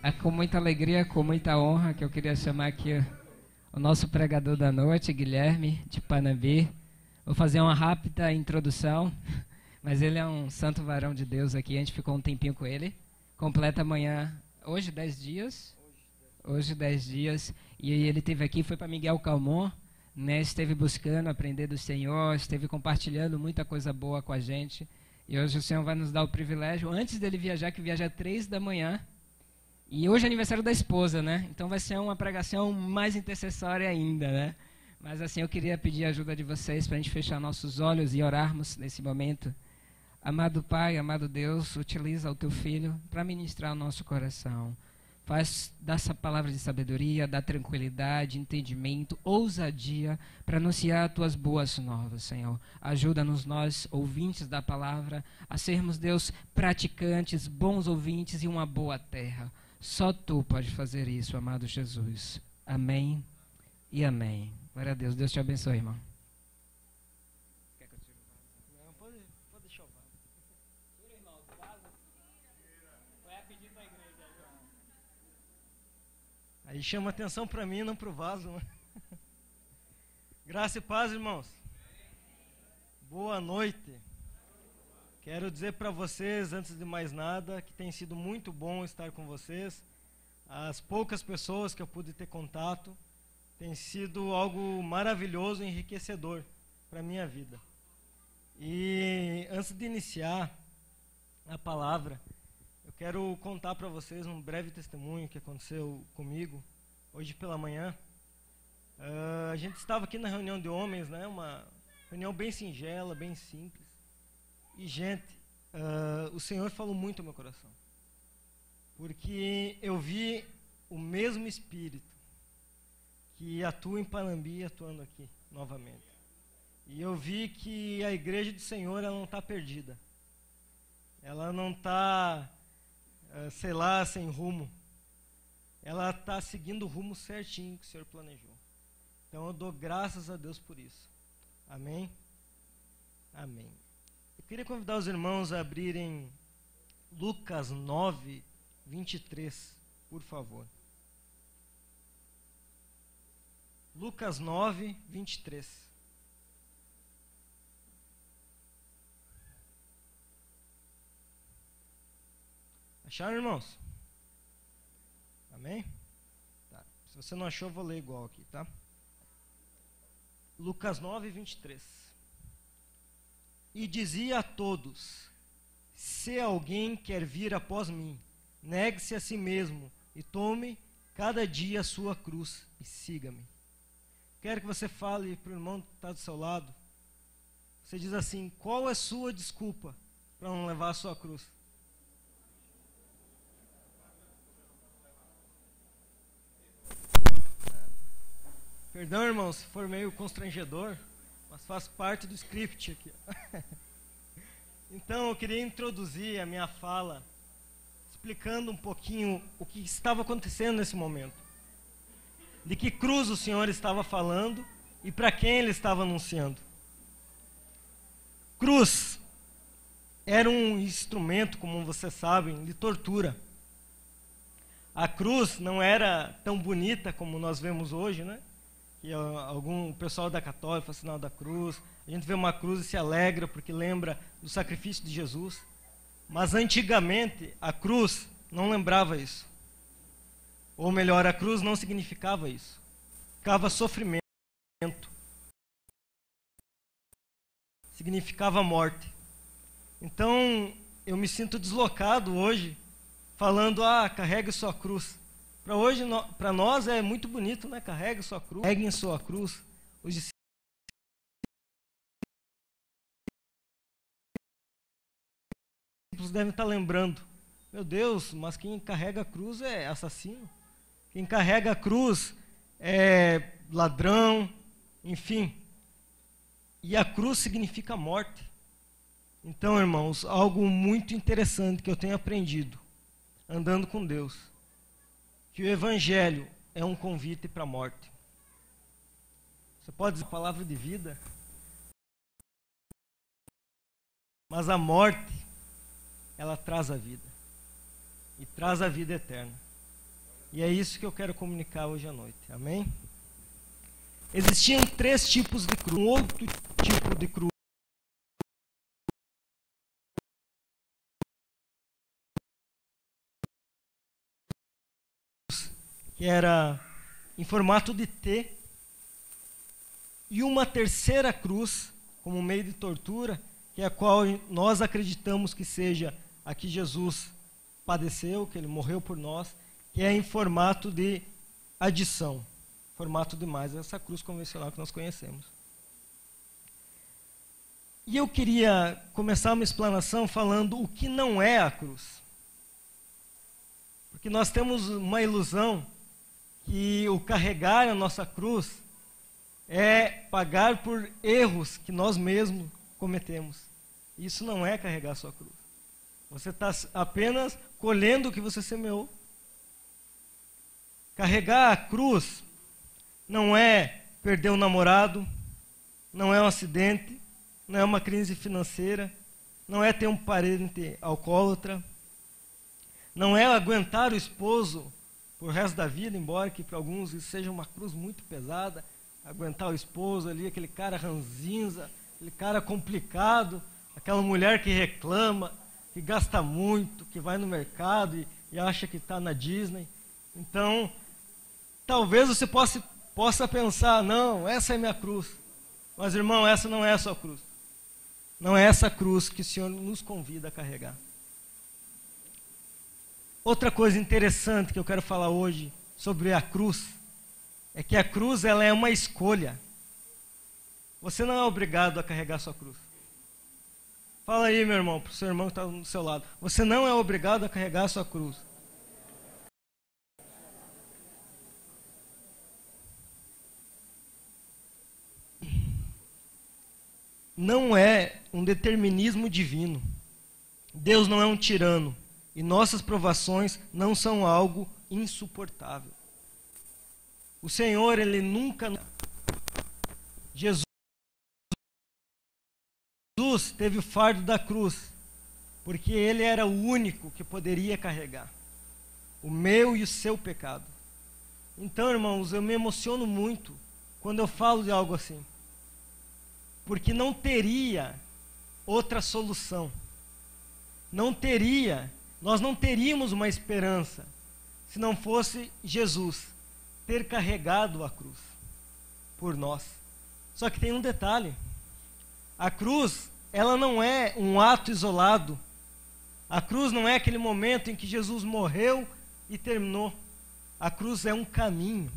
É com muita alegria, com muita honra que eu queria chamar aqui o nosso pregador da noite, Guilherme, de Panambi. Vou fazer uma rápida introdução, mas ele é um santo varão de Deus aqui, a gente ficou um tempinho com ele. Completa amanhã, hoje 10 dias. Hoje 10 dias. E ele esteve aqui, foi para Miguel Calmon, né? Esteve buscando aprender do Senhor, esteve compartilhando muita coisa boa com a gente. E hoje o Senhor vai nos dar o privilégio, antes dele viajar, que viaja às 3 da manhã. E hoje é aniversário da esposa, né? Então vai ser uma pregação mais intercessória ainda, né? Mas assim, eu queria pedir a ajuda de vocês para a gente fechar nossos olhos e orarmos nesse momento. Amado Pai, amado Deus, utiliza o Teu Filho para ministrar o nosso coração. Faz dessa palavra de sabedoria, da tranquilidade, entendimento, ousadia para anunciar as Tuas boas novas, Senhor. Ajuda-nos nós, ouvintes da palavra, a sermos, Deus, praticantes, bons ouvintes e uma boa terra. Só Tu pode fazer isso, amado Jesus. Amém e amém. Glória a Deus. Deus te abençoe, irmão. Quer que eu tire o vaso? Não, pode deixar o vaso. Tira, irmão, o vaso. Vai a pedido da igreja, João. Aí chama atenção para mim, não para o vaso, né? Graça e paz, irmãos. Boa noite. Quero dizer para vocês, antes de mais nada, que tem sido muito bom estar com vocês. As poucas pessoas que eu pude ter contato, tem sido algo maravilhoso e enriquecedor para a minha vida. E antes de iniciar a palavra, eu quero contar para vocês um breve testemunho que aconteceu comigo hoje pela manhã. A gente estava aqui na reunião de homens, né? Uma reunião bem singela, bem simples. E, gente, o Senhor falou muito ao meu coração. Porque eu vi o mesmo Espírito que atua em Panambi atuando aqui novamente. E eu vi que a igreja do Senhor, ela não está perdida. Ela não está, sei lá, sem rumo. Ela está seguindo o rumo certinho que o Senhor planejou. Então eu dou graças a Deus por isso. Amém? Amém. Eu queria convidar os irmãos a abrirem Lucas 9, 23, por favor. Lucas 9, 23. Acharam, irmãos? Amém? Tá. Se você não achou, eu vou ler igual aqui, tá? Lucas 9, 23. E dizia a todos: se alguém quer vir após mim, negue-se a si mesmo e tome cada dia a sua cruz e siga-me. Quero que você fale para o irmão que está do seu lado. Você diz assim: qual é a sua desculpa para não levar a sua cruz? Perdão, irmão, se for meio constrangedor, mas faz parte do script aqui. Então, eu queria introduzir a minha fala explicando um pouquinho o que estava acontecendo nesse momento. De que cruz o Senhor estava falando e para quem Ele estava anunciando. Cruz era um instrumento, como vocês sabem, de tortura. A cruz não era tão bonita como nós vemos hoje, né? Que algum pessoal da católica faz sinal da cruz. A gente vê uma cruz e se alegra porque lembra do sacrifício de Jesus. Mas antigamente a cruz não lembrava isso. Ou melhor, a cruz não significava isso. Significava sofrimento. Significava morte. Então eu me sinto deslocado hoje falando: carregue sua cruz. Para nós é muito bonito, né? Carregue sua cruz. Carreguem sua cruz. Os discípulos devem estar lembrando: meu Deus, mas quem carrega a cruz é assassino. Quem carrega a cruz é ladrão, enfim. E a cruz significa morte. Então, irmãos, algo muito interessante que eu tenho aprendido andando com Deus, que o Evangelho é um convite para a morte. Você pode dizer palavra de vida, mas a morte, ela traz a vida. E traz a vida eterna. E é isso que eu quero comunicar hoje à noite. Amém? Existiam 3 tipos de cruz. Um outro tipo de cruz que era em formato de T, e uma terceira cruz como meio de tortura, que é a qual nós acreditamos que seja a que Jesus padeceu, que ele morreu por nós, que é em formato de adição, formato de mais, essa cruz convencional que nós conhecemos. E eu queria começar uma explanação falando o que não é a cruz. Porque nós temos uma ilusão que o carregar a nossa cruz é pagar por erros que nós mesmos cometemos. Isso não é carregar a sua cruz. Você está apenas colhendo o que você semeou. Carregar a cruz não é perder o namorado, não é um acidente, não é uma crise financeira, não é ter um parente alcoólatra, não é aguentar o esposo por resto da vida, embora que para alguns isso seja uma cruz muito pesada, aguentar o esposo ali, aquele cara ranzinza, aquele cara complicado, aquela mulher que reclama, que gasta muito, que vai no mercado e acha que está na Disney. Então, talvez você possa pensar, não, essa é minha cruz. Mas, irmão, essa não é a sua cruz. Não é essa cruz que o Senhor nos convida a carregar. Outra coisa interessante que eu quero falar hoje sobre a cruz é que a cruz ela é uma escolha. Você não é obrigado a carregar a sua cruz. Fala aí, meu irmão, para o seu irmão que está do seu lado. Você não é obrigado a carregar a sua cruz. Não é um determinismo divino. Deus não é um tirano. E nossas provações não são algo insuportável. O Senhor, Ele nunca... Jesus teve o fardo da cruz, porque Ele era o único que poderia carregar o meu e o seu pecado. Então, irmãos, eu me emociono muito quando eu falo de algo assim, porque não teria outra solução. Nós não teríamos uma esperança se não fosse Jesus ter carregado a cruz por nós. Só que tem um detalhe. A cruz, ela não é um ato isolado. A cruz não é aquele momento em que Jesus morreu e terminou. A cruz é um caminho.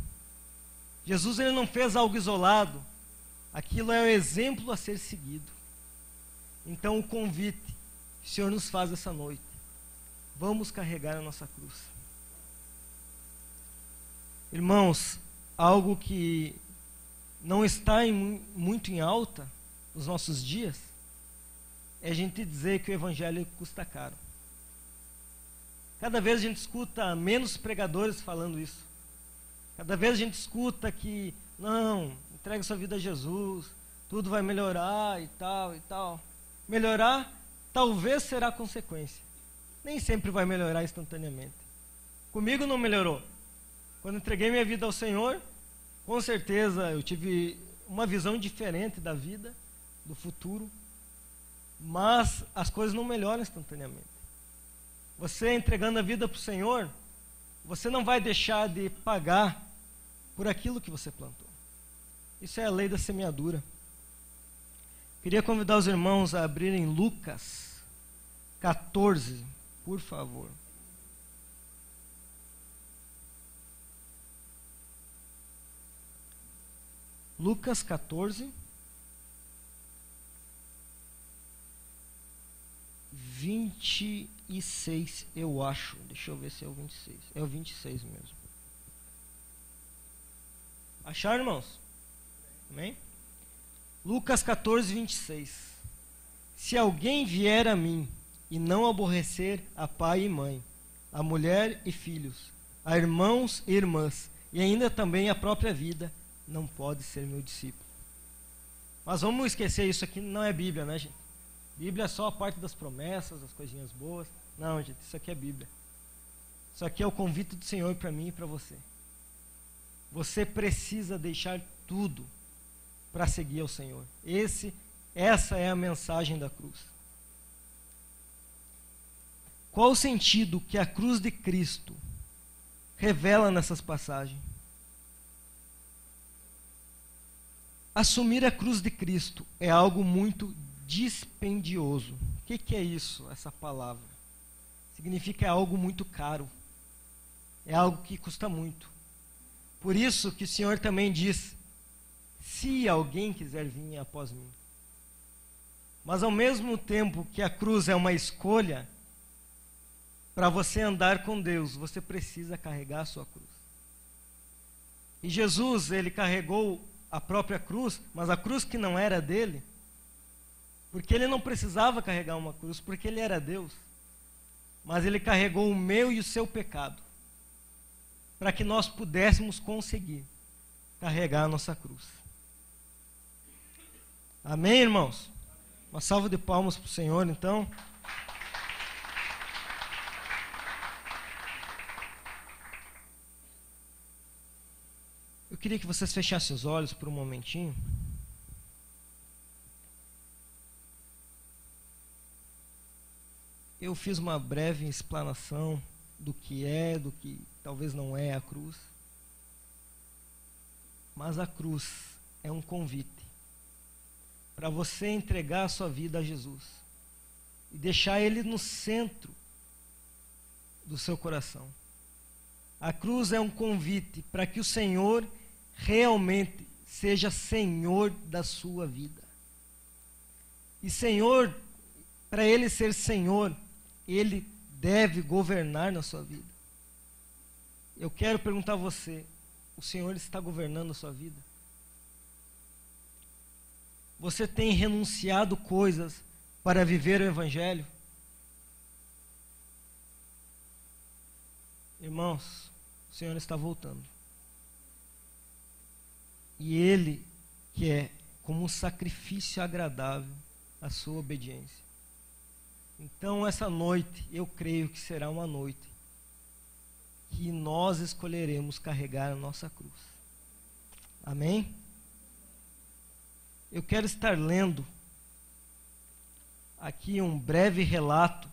Jesus ele não fez algo isolado. Aquilo é um exemplo a ser seguido. Então o convite que o Senhor nos faz essa noite. Vamos carregar a nossa cruz. Irmãos, algo que não está muito em alta nos nossos dias é a gente dizer que o evangelho custa caro. Cada vez a gente escuta menos pregadores falando isso. Cada vez a gente escuta que, não, entregue sua vida a Jesus, tudo vai melhorar e tal e tal. Melhorar talvez será consequência. Nem sempre vai melhorar instantaneamente. Comigo não melhorou. Quando entreguei minha vida ao Senhor, com certeza eu tive uma visão diferente da vida, do futuro, mas as coisas não melhoram instantaneamente. Você entregando a vida para o Senhor, você não vai deixar de pagar por aquilo que você plantou. Isso é a lei da semeadura. Queria convidar os irmãos a abrirem Lucas 14, por favor. Lucas 14, 26, eu acho. Deixa eu ver se é o 26. É o 26 mesmo. Acharam, irmãos? Amém? Lucas 14, 26. Se alguém vier a mim e não aborrecer a pai e mãe, a mulher e filhos, a irmãos e irmãs, e ainda também a própria vida, não pode ser meu discípulo. Mas vamos esquecer, isso aqui não é Bíblia, né, gente? Bíblia é só a parte das promessas, das coisinhas boas. Não, gente, isso aqui é Bíblia. Isso aqui é o convite do Senhor para mim e para você. Você precisa deixar tudo para seguir ao Senhor. Essa é a mensagem da cruz. Qual o sentido que a cruz de Cristo revela nessas passagens? Assumir a cruz de Cristo é algo muito dispendioso. O que é isso, essa palavra? Significa algo muito caro. É algo que custa muito. Por isso que o Senhor também diz: se alguém quiser vir após mim. Mas ao mesmo tempo que a cruz é uma escolha, para você andar com Deus, você precisa carregar a sua cruz. E Jesus, ele carregou a própria cruz, mas a cruz que não era dele, porque ele não precisava carregar uma cruz, porque ele era Deus. Mas ele carregou o meu e o seu pecado, para que nós pudéssemos conseguir carregar a nossa cruz. Amém, irmãos? Uma salva de palmas para o Senhor, então. Eu queria que vocês fechassem os olhos por um momentinho. Eu fiz uma breve explanação do que talvez não é a cruz. Mas a cruz é um convite para você entregar a sua vida a Jesus e deixar Ele no centro do seu coração. A cruz é um convite para que o Senhor realmente seja Senhor da sua vida. E Senhor, para Ele ser Senhor, Ele deve governar na sua vida. Eu quero perguntar a você: o Senhor está governando a sua vida? Você tem renunciado coisas para viver o Evangelho? Irmãos, o Senhor está voltando. E Ele quer, como um sacrifício agradável, a sua obediência. Então, essa noite, eu creio que será uma noite que nós escolheremos carregar a nossa cruz. Amém? Eu quero estar lendo aqui um breve relato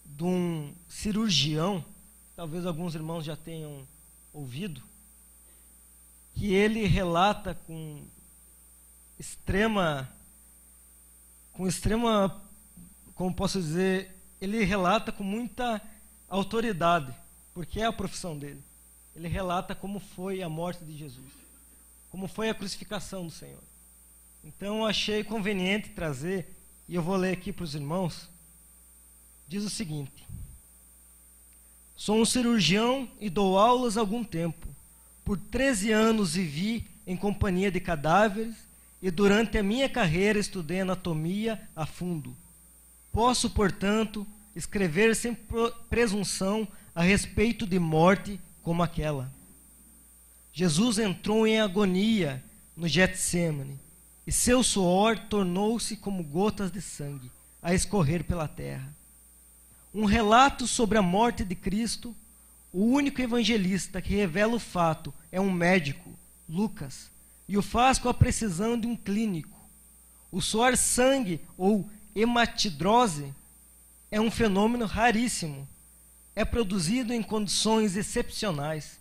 de um cirurgião, talvez alguns irmãos já tenham ouvido, que ele relata com extrema, como posso dizer, ele relata com muita autoridade, porque é a profissão dele. Ele relata como foi a morte de Jesus, como foi a crucificação do Senhor. Então eu achei conveniente trazer, e eu vou ler aqui para os irmãos. Diz o seguinte: sou um cirurgião e dou aulas há algum tempo. Por 13 anos vivi em companhia de cadáveres e durante a minha carreira estudei anatomia a fundo. Posso, portanto, escrever sem presunção a respeito de morte como aquela. Jesus entrou em agonia no Getsêmani e seu suor tornou-se como gotas de sangue a escorrer pela terra. Um relato sobre a morte de Cristo. O único evangelista que revela o fato é um médico, Lucas, e o faz com a precisão de um clínico. O suar sangue ou hematidrose é um fenômeno raríssimo. É produzido em condições excepcionais.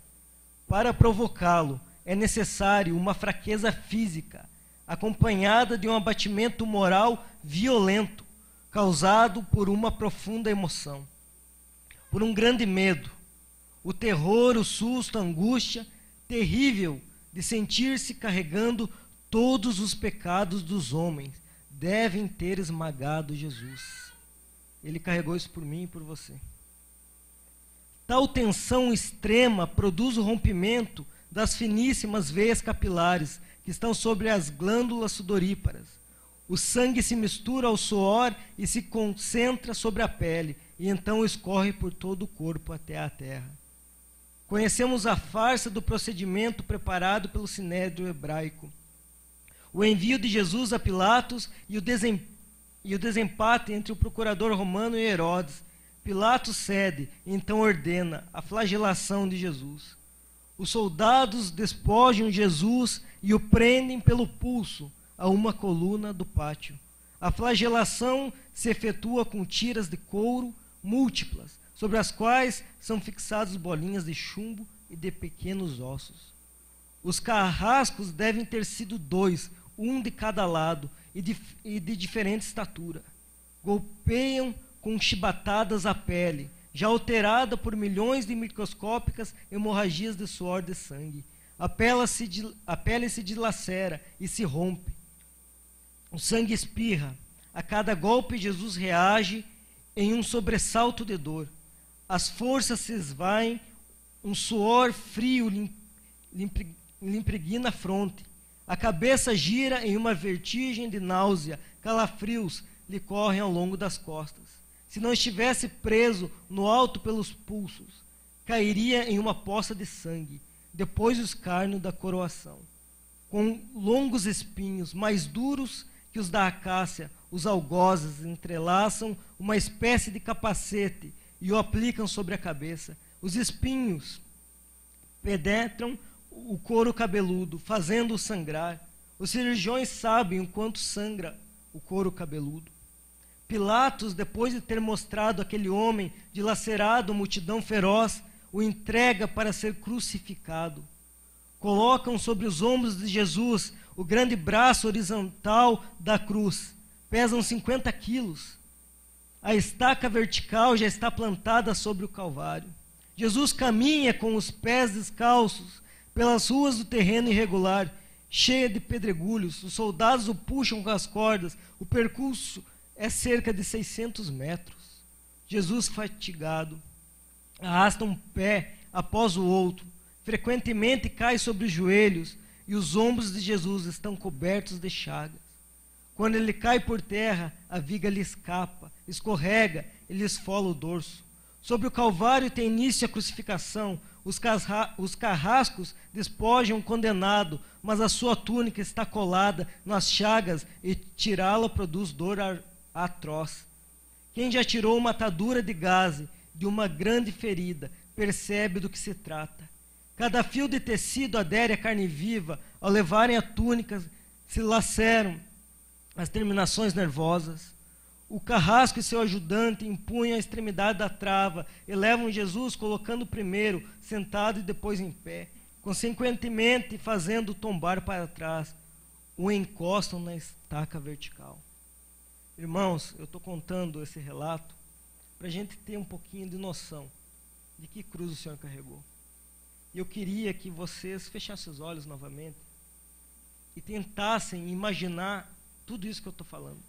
Para provocá-lo, é necessário uma fraqueza física, acompanhada de um abatimento moral violento, causado por uma profunda emoção, por um grande medo. O terror, o susto, a angústia terrível de sentir-se carregando todos os pecados dos homens devem ter esmagado Jesus. Ele carregou isso por mim e por você. Tal tensão extrema produz o rompimento das finíssimas veias capilares que estão sobre as glândulas sudoríparas. O sangue se mistura ao suor e se concentra sobre a pele, e então escorre por todo o corpo até a terra. Conhecemos a farsa do procedimento preparado pelo sinédrio hebraico. O envio de Jesus a Pilatos e o desempate entre o procurador romano e Herodes. Pilatos cede e então ordena a flagelação de Jesus. Os soldados despojam Jesus e o prendem pelo pulso a uma coluna do pátio. A flagelação se efetua com tiras de couro múltiplas, sobre as quais são fixadas bolinhas de chumbo e de pequenos ossos. Os carrascos devem ter sido 2, um de cada lado, e de diferente estatura. Golpeiam com chibatadas a pele, já alterada por milhões de microscópicas hemorragias de suor de sangue. A pele se dilacera e se rompe. O sangue espirra. A cada golpe, Jesus reage em um sobressalto de dor. As forças se esvaem, um suor frio lhe impregna a fronte. A cabeça gira em uma vertigem de náusea, calafrios lhe correm ao longo das costas. Se não estivesse preso no alto pelos pulsos, cairia em uma poça de sangue, depois o escárnio da coroação. Com longos espinhos, mais duros que os da acácia, os algozes entrelaçam uma espécie de capacete e o aplicam sobre a cabeça. Os espinhos penetram o couro cabeludo, fazendo-o sangrar. Os cirurgiões sabem o quanto sangra o couro cabeludo. Pilatos, depois de ter mostrado aquele homem dilacerado, multidão feroz, o entrega para ser crucificado. Colocam sobre os ombros de Jesus o grande braço horizontal da cruz. Pesam 50 quilos. A estaca vertical já está plantada sobre o Calvário. Jesus caminha com os pés descalços pelas ruas do terreno irregular, cheia de pedregulhos. Os soldados o puxam com as cordas. O percurso é cerca de 600 metros. Jesus, fatigado, arrasta um pé após o outro. Frequentemente cai sobre os joelhos e os ombros de Jesus estão cobertos de chagas. Quando ele cai por terra, a viga lhe escapa, escorrega e lhe esfola o dorso. Sobre o Calvário tem início a crucificação. Os carrascos despojam o condenado, mas a sua túnica está colada nas chagas e tirá-la produz dor atroz. Quem já tirou uma atadura de gaze de uma grande ferida percebe do que se trata. Cada fio de tecido adere à carne viva. Ao levarem a túnica, se laceram as terminações nervosas. O carrasco e seu ajudante empunham a extremidade da trava e levam Jesus, colocando primeiro sentado e depois em pé, consequentemente fazendo-o tombar para trás. O encostam na estaca vertical. Irmãos, eu estou contando esse relato para a gente ter um pouquinho de noção de que cruz o Senhor carregou. E eu queria que vocês fechassem os olhos novamente e tentassem imaginar tudo isso que eu estou falando.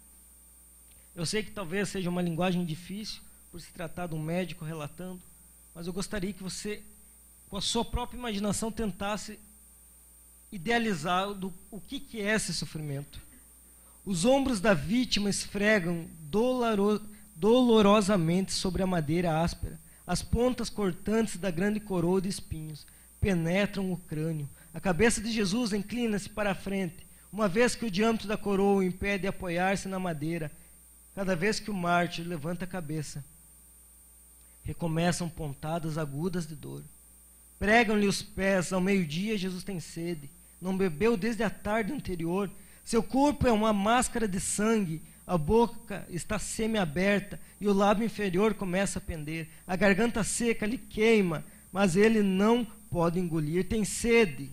Eu sei que talvez seja uma linguagem difícil, por se tratar de um médico relatando, mas eu gostaria que você, com a sua própria imaginação, tentasse idealizar o que é esse sofrimento. Os ombros da vítima esfregam dolorosamente sobre a madeira áspera. As pontas cortantes da grande coroa de espinhos penetram o crânio. A cabeça de Jesus inclina-se para a frente, uma vez que o diâmetro da coroa o impede de apoiar-se na madeira. Cada vez que o mártir levanta a cabeça, recomeçam pontadas agudas de dor. Pregam-lhe os pés. Ao meio-dia, Jesus tem sede. Não bebeu desde a tarde anterior. Seu corpo é uma máscara de sangue. A boca está semi-aberta e o lábio inferior começa a pender. A garganta seca lhe queima, mas ele não pode engolir. Tem sede.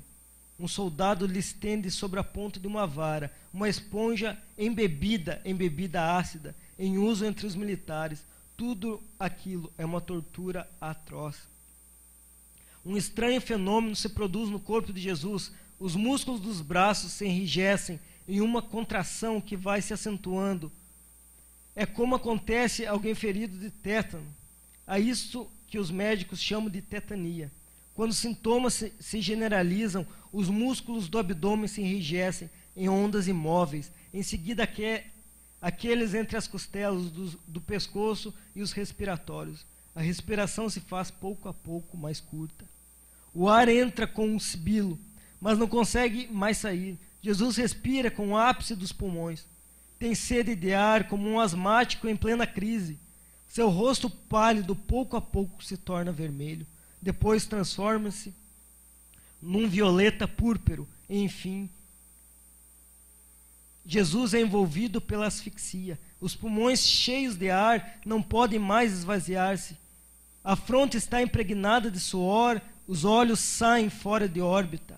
Um soldado lhe estende sobre a ponta de uma vara uma esponja embebida em bebida ácida, em uso entre os militares. Tudo aquilo é uma tortura atroz. Um estranho fenômeno se produz no corpo de Jesus. Os músculos dos braços se enrijecem em uma contração que vai se acentuando. É como acontece a alguém ferido de tétano. É isso que os médicos chamam de tetania. Quando os sintomas se generalizam, os músculos do abdômen se enrijecem em ondas imóveis. Em seguida, aqueles entre as costelas do pescoço e os respiratórios. A respiração se faz pouco a pouco mais curta. O ar entra com um sibilo, mas não consegue mais sair. Jesus respira com o ápice dos pulmões. Tem sede de ar como um asmático em plena crise. Seu rosto pálido, pouco a pouco, se torna vermelho. Depois transforma-se num violeta púrpuro. Enfim, Jesus é envolvido pela asfixia. Os pulmões cheios de ar não podem mais esvaziar-se. A fronte está impregnada de suor, os olhos saem fora de órbita.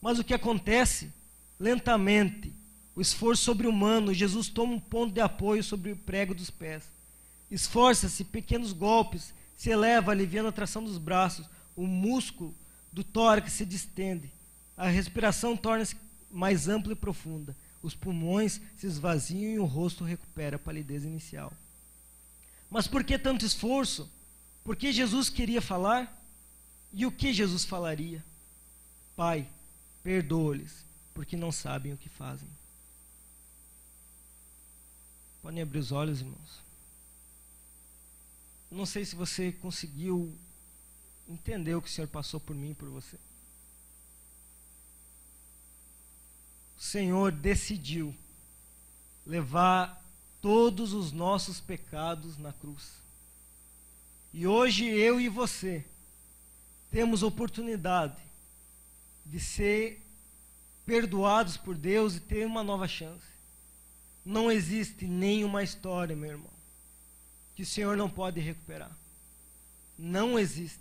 Mas o que acontece? Lentamente, o esforço sobre-humano, Jesus toma um ponto de apoio sobre o prego dos pés. Esforça-se, pequenos golpes, se eleva, aliviando a tração dos braços. O músculo do tórax se distende. A respiração torna-se mais ampla e profunda. Os pulmões se esvaziam e o rosto recupera a palidez inicial. Mas por que tanto esforço? Por que Jesus queria falar? E o que Jesus falaria? Pai, perdoa-lhes, porque não sabem o que fazem. Podem abrir os olhos, irmãos. Não sei se você conseguiu entender o que o Senhor passou por mim e por você. O Senhor decidiu levar todos os nossos pecados na cruz. E hoje eu e você temos oportunidade de ser perdoados por Deus e ter uma nova chance. Não existe nenhuma história, meu irmão, que o Senhor não pode recuperar. Não existe.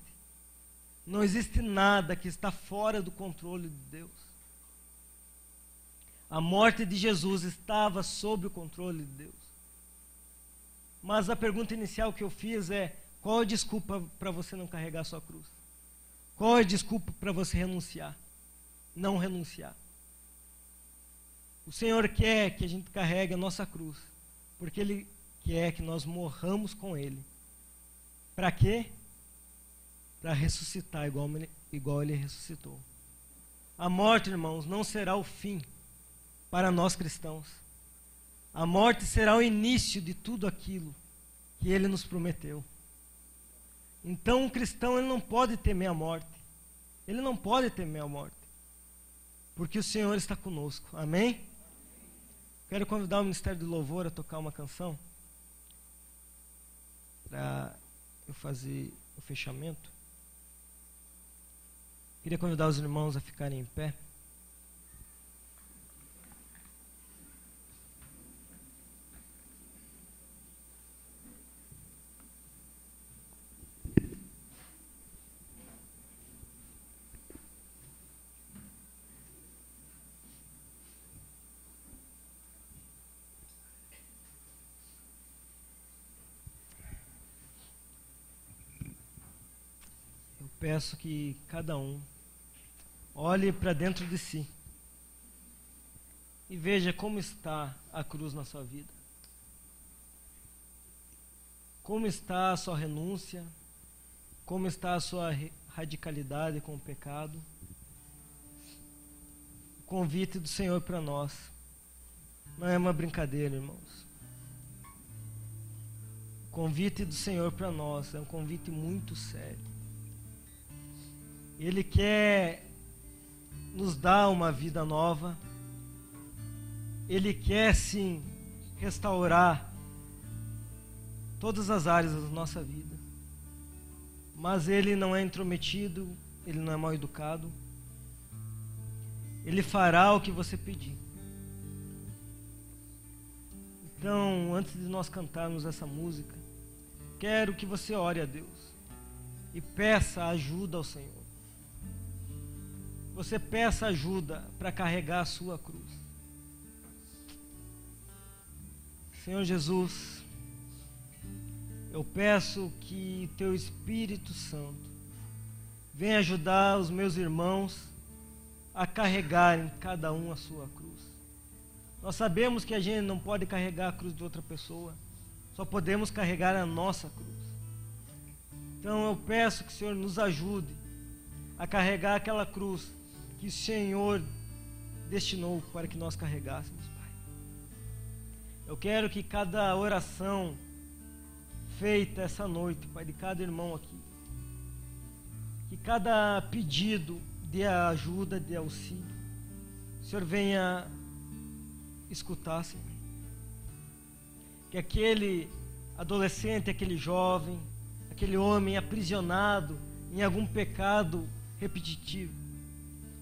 Não existe nada que está fora do controle de Deus. A morte de Jesus estava sob o controle de Deus. Mas a pergunta inicial que eu fiz é: qual a desculpa para você não carregar a sua cruz? Qual é a desculpa para você renunciar? Não renunciar. O Senhor quer que a gente carregue a nossa cruz, porque Ele quer que nós morramos com Ele. Para quê? Para ressuscitar igual Ele ressuscitou. A morte, irmãos, não será o fim para nós cristãos. A morte será o início de tudo aquilo que Ele nos prometeu. Então, um cristão, ele não pode temer a morte. Ele não pode temer a morte, porque o Senhor está conosco. Amém? Quero convidar o Ministério do Louvor a tocar uma canção para eu fazer o fechamento. Queria convidar os irmãos a ficarem em pé. Peço que cada um olhe para dentro de si e veja como está a cruz na sua vida. Como está a sua renúncia, como está a sua radicalidade com o pecado. O convite do Senhor para nós não é uma brincadeira, irmãos. O convite do Senhor para nós é um convite muito sério. Ele quer nos dar uma vida nova. Ele quer, sim, restaurar todas as áreas da nossa vida. Mas Ele não é intrometido, Ele não é mal educado. Ele fará o que você pedir. Então, antes de nós cantarmos essa música, quero que você ore a Deus e peça ajuda ao Senhor. Você peça ajuda para carregar a sua cruz. Senhor Jesus, eu peço que Teu Espírito Santo venha ajudar os meus irmãos a carregarem cada um a sua cruz. Nós sabemos que a gente não pode carregar a cruz de outra pessoa, só podemos carregar a nossa cruz. Então eu peço que o Senhor nos ajude a carregar aquela cruz que o Senhor destinou para que nós carregássemos, Pai. Eu quero que cada oração feita essa noite, Pai, de cada irmão aqui, que cada pedido de ajuda, de auxílio, o Senhor venha escutar, Senhor. Que adolescente, aquele jovem, aquele homem aprisionado em algum pecado repetitivo.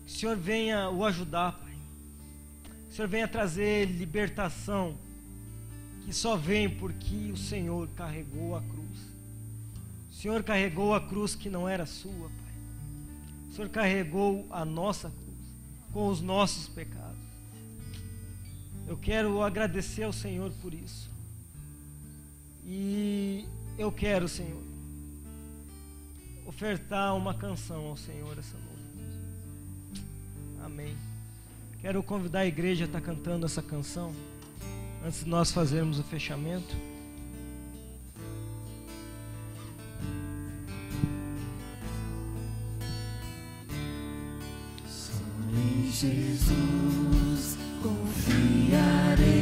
Que o Senhor venha o ajudar, Pai. Que o Senhor venha trazer libertação, que só vem porque o Senhor carregou a cruz. O Senhor carregou a cruz que não era sua, Pai. O Senhor carregou a nossa cruz com os nossos pecados. Eu quero agradecer ao Senhor por isso. E eu quero, Senhor, ofertar uma canção ao Senhor essa noite. Amém. Quero convidar a igreja a estar cantando essa canção antes de nós fazermos o fechamento. Só em Jesus confiarei,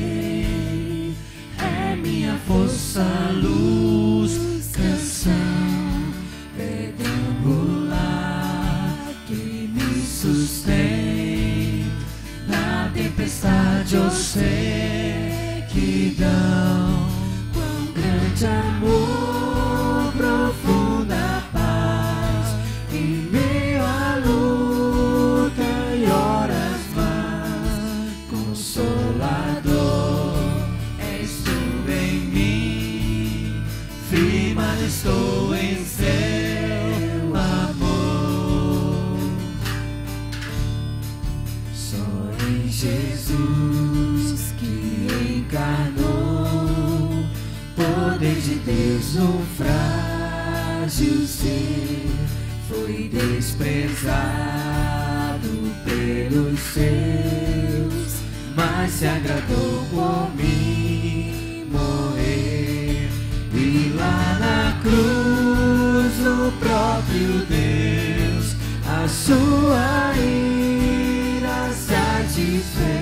é minha força, luz, canção, retangular que me sustém. Na tempestade eu sei que dão quão grande amor, profunda paz em meio à luta e horas más. Consolador és tu em mim, firma estou em seu amor. Só em Jesus que encarnou, poder de Deus no frágil ser, foi desprezado pelos seus, mas se agradou por mim morrer. E lá na cruz o próprio Deus a sua ira satisfez.